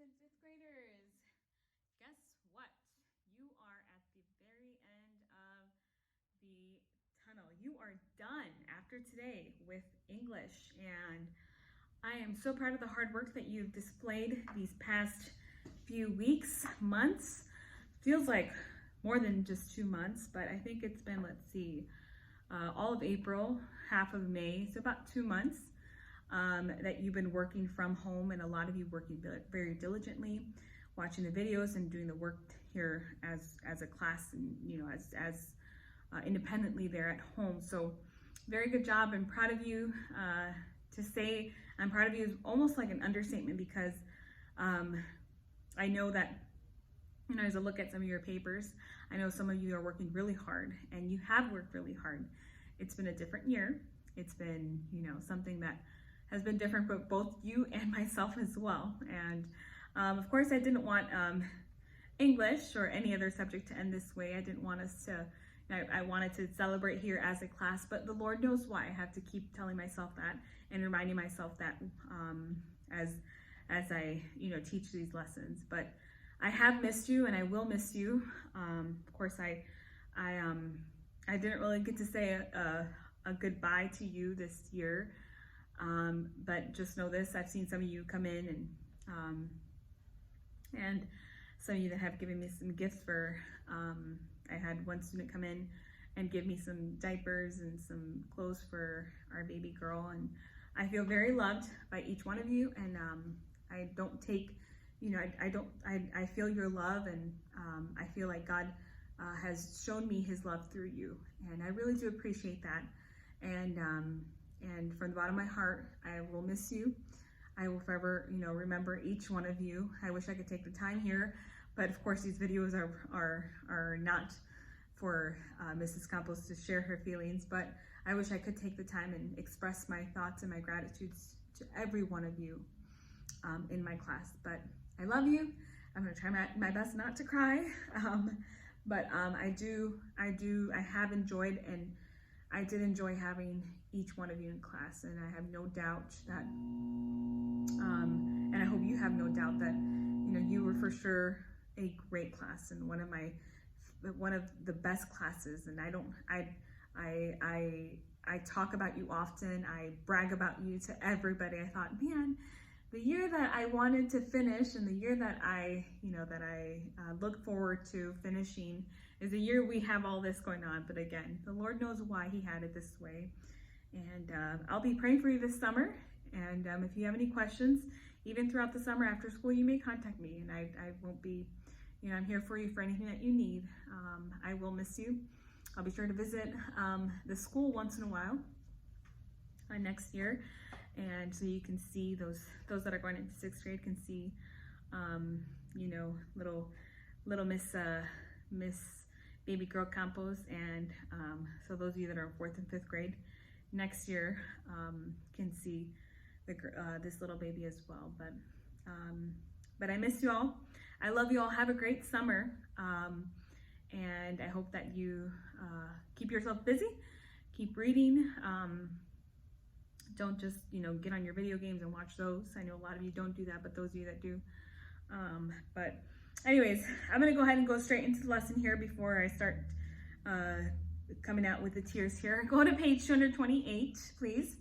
and 5th graders, guess what? You are at the very end of the tunnel. You are done after today with English, and I am so proud of the hard work that you've displayed these past few weeks, months. Feels like more than just 2 months, but I think it's been, let's see, all of April, half of May, so about 2 months. That you've been working from home, and a lot of you working very diligently, watching the videos and doing the work here as a class, and as independently there at home. So very good job. I'm proud of you. To say I'm proud of you is almost like an understatement, because I know that, as I look at some of your papers, I know some of you are working really hard, and you have worked really hard. It's been a different year. It's been, something that has been different for both you and myself as well. And of course, I didn't want English or any other subject to end this way. I didn't want us to, I wanted to celebrate here as a class, but the Lord knows why. I have to keep telling myself that and reminding myself that as I, teach these lessons. But I have missed you, and I will miss you. Of course, I didn't really get to say a goodbye to you this year. But just know this: I've seen some of you come in, and some of you that have given me some gifts for, I had one student come in and give me some diapers and some clothes for our baby girl, and I feel very loved by each one of you, and I don't take, I feel your love, and I feel like God has shown me his love through you, and I really do appreciate that. And from the bottom of my heart, I will miss you. I will forever, remember each one of you. I wish I could take the time here, but of course these videos are not for Mrs. Campos to share her feelings, but I wish I could take the time and express my thoughts and my gratitudes to every one of you in my class. But I love you. I'm gonna try my best not to cry, but I have enjoyed, and I did enjoy having each one of you in class, and I have no doubt that, and I hope you have no doubt that, you were for sure a great class, and one of the best classes. And I talk about you often. I brag about you to everybody. I thought, man, the year that I wanted to finish, and the year that I look forward to finishing, is the year we have all this going on. But again, the Lord knows why he had it this way. And I'll be praying for you this summer. And if you have any questions, even throughout the summer after school, you may contact me, and I won't be, I'm here for you for anything that you need. I will miss you. I'll be sure to visit the school once in a while next year. And so you can see those that are going into 6th grade can see, little Miss Baby Girl Campos, and so those of you that are in 4th and 5th grade next year can see this little baby as well. But I miss you all. I love you all. Have a great summer, and I hope that you keep yourself busy, keep reading. Don't just, get on your video games and watch those. I know a lot of you don't do that, but those of you that do. But anyways, I'm gonna go ahead and go straight into the lesson here before I start coming out with the tears here. Go to page 228, please.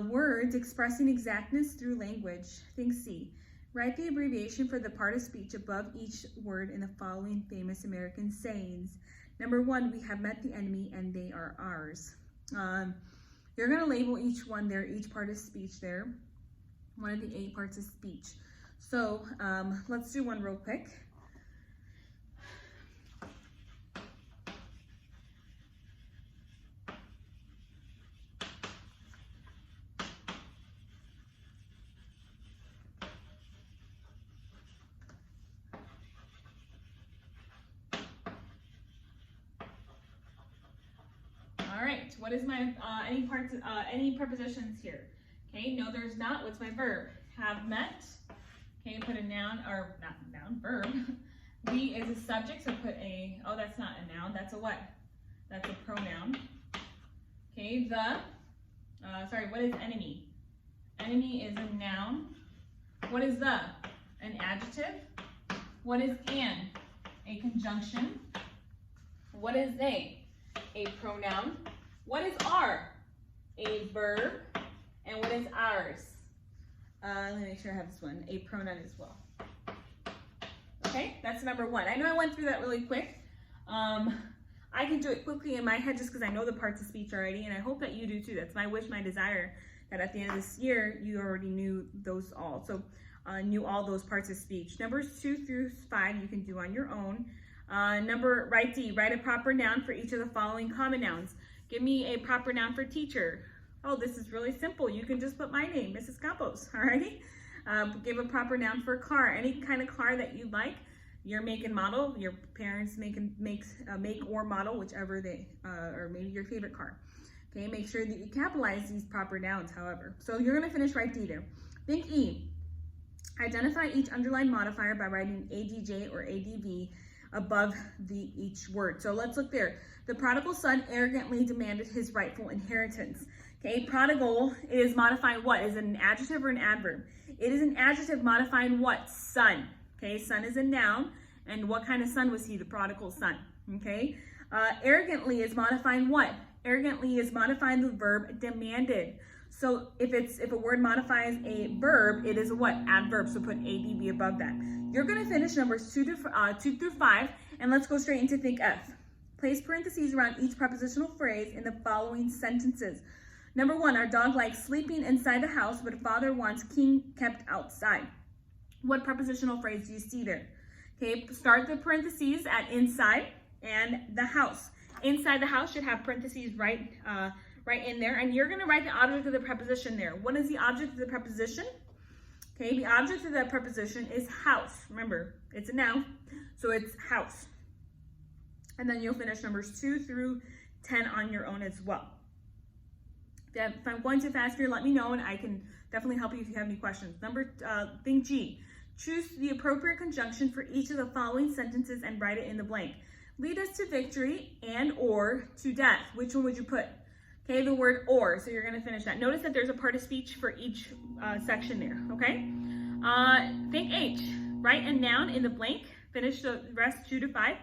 Words expressing exactness through language. Thing C. Write the abbreviation for the part of speech above each word in the following famous American sayings. Number 1, we have met the enemy and they are ours. You're going to label each one there, each part of speech there, one of the 8 parts of speech. So let's do one real quick. All right, what is my, any prepositions here? Okay, no, there's not. What's my verb? Have met. Okay, put a noun, or not noun, verb. We is a subject, so put a, oh, that's not a noun, that's a what? That's a pronoun. Okay, what is enemy? Enemy is a noun. What is the? An adjective. What is an? A conjunction. What is they? A pronoun. What is are? A verb. And what is ours? Let me make sure I have this one. A pronoun as well. Okay, that's number one. I know I went through that really quick. I can do it quickly in my head just because I know the parts of speech already, and I hope that you do too. That's my wish, my desire, that at the end of this year, you already knew those all. So knew all those parts of speech. Numbers 2 through 5 you can do on your own. Write D, write a proper noun for each of the following common nouns. Give me a proper noun for teacher. Oh, this is really simple. You can just put my name, Mrs. Campos, alrighty? Give a proper noun for car, any kind of car that you like. Your make and model, your parents make or model, whichever they, or maybe your favorite car. Okay, make sure that you capitalize these proper nouns, however. So you're gonna finish right D there. Think E. Identify each underlined modifier by writing ADJ or ADV above each word. So let's look there. The prodigal son arrogantly demanded his rightful inheritance. Okay, prodigal is modifying what? Is it an adjective or an adverb? It is an adjective modifying what? Son. Okay, son is a noun. And what kind of son was he? The prodigal son. Okay, arrogantly is modifying what? Arrogantly is modifying the verb demanded. So if a word modifies a verb, it is a what? Adverb. So put ADV above that. You're going to finish numbers 2 through 5, and let's go straight into Think F. Place parentheses around each prepositional phrase in the following sentences. Number 1, our dog likes sleeping inside the house, but father wants King kept outside. What prepositional phrase do you see there? Okay, start the parentheses at inside and the house. Inside the house should have parentheses right in there, and you're going to write the object of the preposition there. What is the object of the preposition? Okay, the object of that preposition is house. Remember, it's a noun, so it's house. And then you'll finish numbers 2 through 10 on your own as well. If I'm going too fast here, let me know, and I can definitely help you if you have any questions. Think G. Choose the appropriate conjunction for each of the following sentences and write it in the blank. Lead us to victory and or to death. Which one would you put? Okay, the word or, so you're going to finish that. Notice that there's a part of speech for each section there, okay? Think H. Write a noun in the blank. Finish the rest 2 to 5.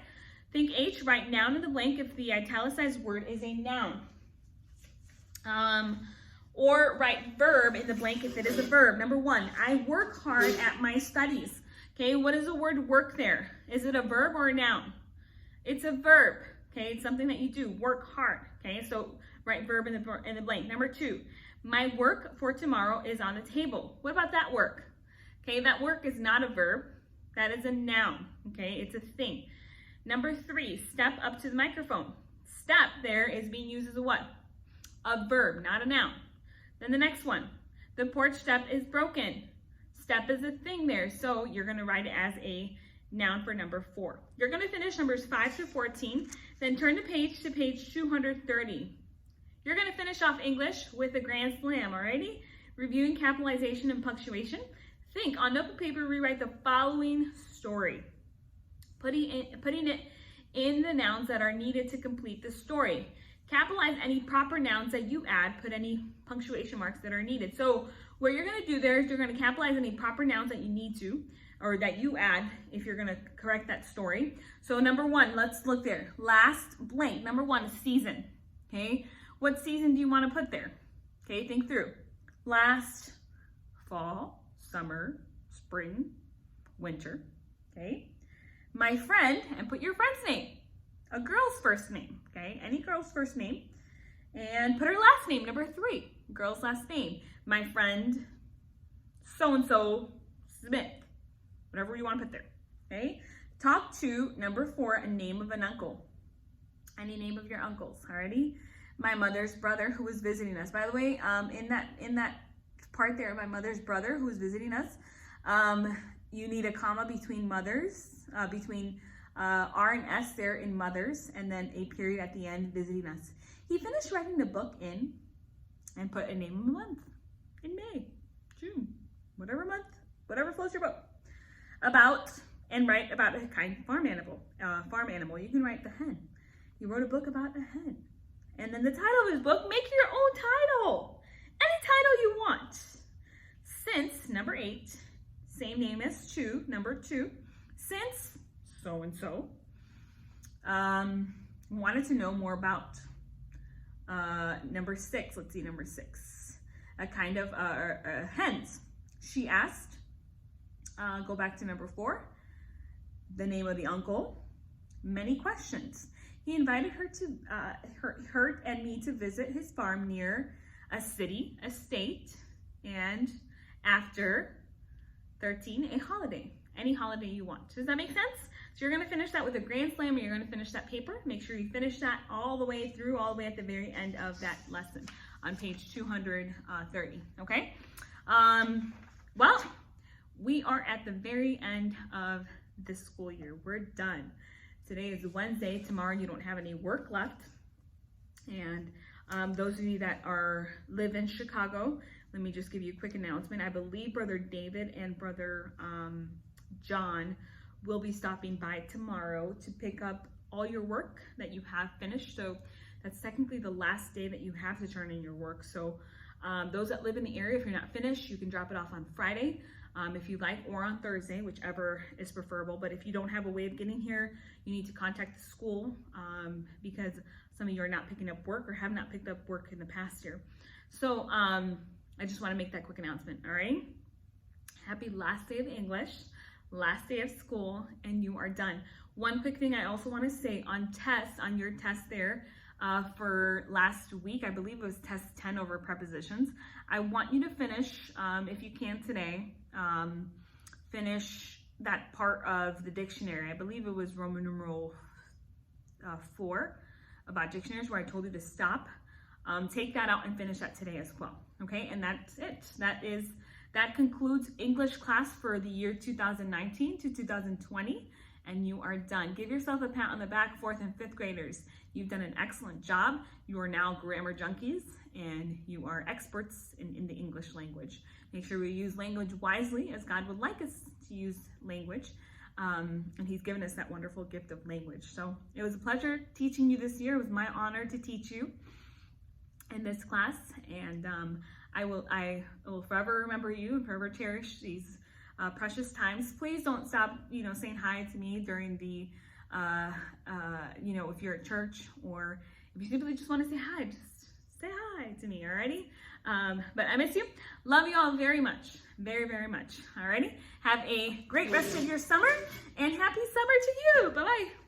Think H. Write noun in the blank if the italicized word is a noun. Or write verb in the blank if it is a verb. Number 1, I work hard at my studies. Okay, what is the word work there? Is it a verb or a noun? It's a verb. Okay, it's something that you do, work hard. Okay, so write verb in the blank. Number 2, my work for tomorrow is on the table. What about that work? Okay, that work is not a verb. That is a noun. Okay, it's a thing. Number 3, step up to the microphone. Step there is being used as a what? A verb, not a noun. Then the next one, the porch step is broken. Step is a thing there, so you're going to write it as a noun for number 4. You're going to finish numbers 5 through 14, then turn the page to page 230. You're going to finish off English with a grand slam, alrighty? Reviewing capitalization and punctuation. Think, on notebook paper, rewrite the following story. Putting it in the nouns that are needed to complete the story. Capitalize any proper nouns that you add, put any punctuation marks that are needed. So what you're going to do there is you're going to capitalize any proper nouns that you need to, or that you add if you're going to correct that story. So number 1, let's look there. Last blank. Number 1 is season. Okay, what season do you want to put there? Okay, think through. Last, fall, summer, spring, winter. Okay, my friend, and put your friend's name. A girl's first name, okay? Any girl's first name. And put her last name, number 3. Girl's last name. My friend, so-and-so Smith. Whatever you want to put there, okay? Talk to, number 4, a name of an uncle. Any name of your uncles, alrighty? My mother's brother who was visiting us. By the way, in that part there, my mother's brother who was visiting us, you need a comma between mothers, between R and S there in mothers, and then a period at the end, visiting us. He finished writing the book in, and put a name of the month, in May, June, whatever month, whatever floats your boat. About, and write about a kind of farm animal. You can write the hen. He wrote a book about a hen. And then the title of his book, make your own title. Any title you want. Since, number 8, same name as two, number 2. Since so-and-so wanted to know more about number 6. Let's see, number 6. A kind of hens. She asked, go back to number 4, the name of the uncle, many questions. He invited her to her and me to visit his farm near a city, a state, and after 13, a holiday. Any holiday you want. Does that make sense? So you're going to finish that with a grand slam, and you're going to finish that paper. Make sure you finish that all the way through, all the way at the very end of that lesson on page 230, okay? Well, we are at the very end of the school year. We're done. Today is Wednesday. Tomorrow you don't have any work left. And those of you that live in Chicago, let me just give you a quick announcement. I believe Brother David and Brother John will be stopping by tomorrow to pick up all your work that you have finished. So that's technically the last day that you have to turn in your work. So those that live in the area, if you're not finished, you can drop it off on Friday if you like, or on Thursday, whichever is preferable. But if you don't have a way of getting here, you need to contact the school because some of you are not picking up work or have not picked up work in the past year. So I just want to make that quick announcement, all right? Happy last day of English, last day of school, and you are done. One quick thing I also want to say on your test there for last week, I believe it was test 10 over prepositions. I want you to finish, if you can today, finish that part of the dictionary. I believe it was Roman numeral 4 about dictionaries where I told you to stop. Take that out and finish that today as well, okay? And that's it. That concludes English class for the year 2019 to 2020, and you are done. Give yourself a pat on the back, 4th and 5th graders. You've done an excellent job. You are now grammar junkies, and you are experts in the English language. Make sure we use language wisely as God would like us to use language, and He's given us that wonderful gift of language. So it was a pleasure teaching you this year. It was my honor to teach you in this class, and I will forever remember you and forever cherish these precious times. Please don't stop, saying hi to me during the, if you're at church, or if you simply just want to say hi, just say hi to me, alrighty? But I miss you. Love you all very much, very, very much, alrighty? Have a great rest of your summer, and happy summer to you. Bye-bye.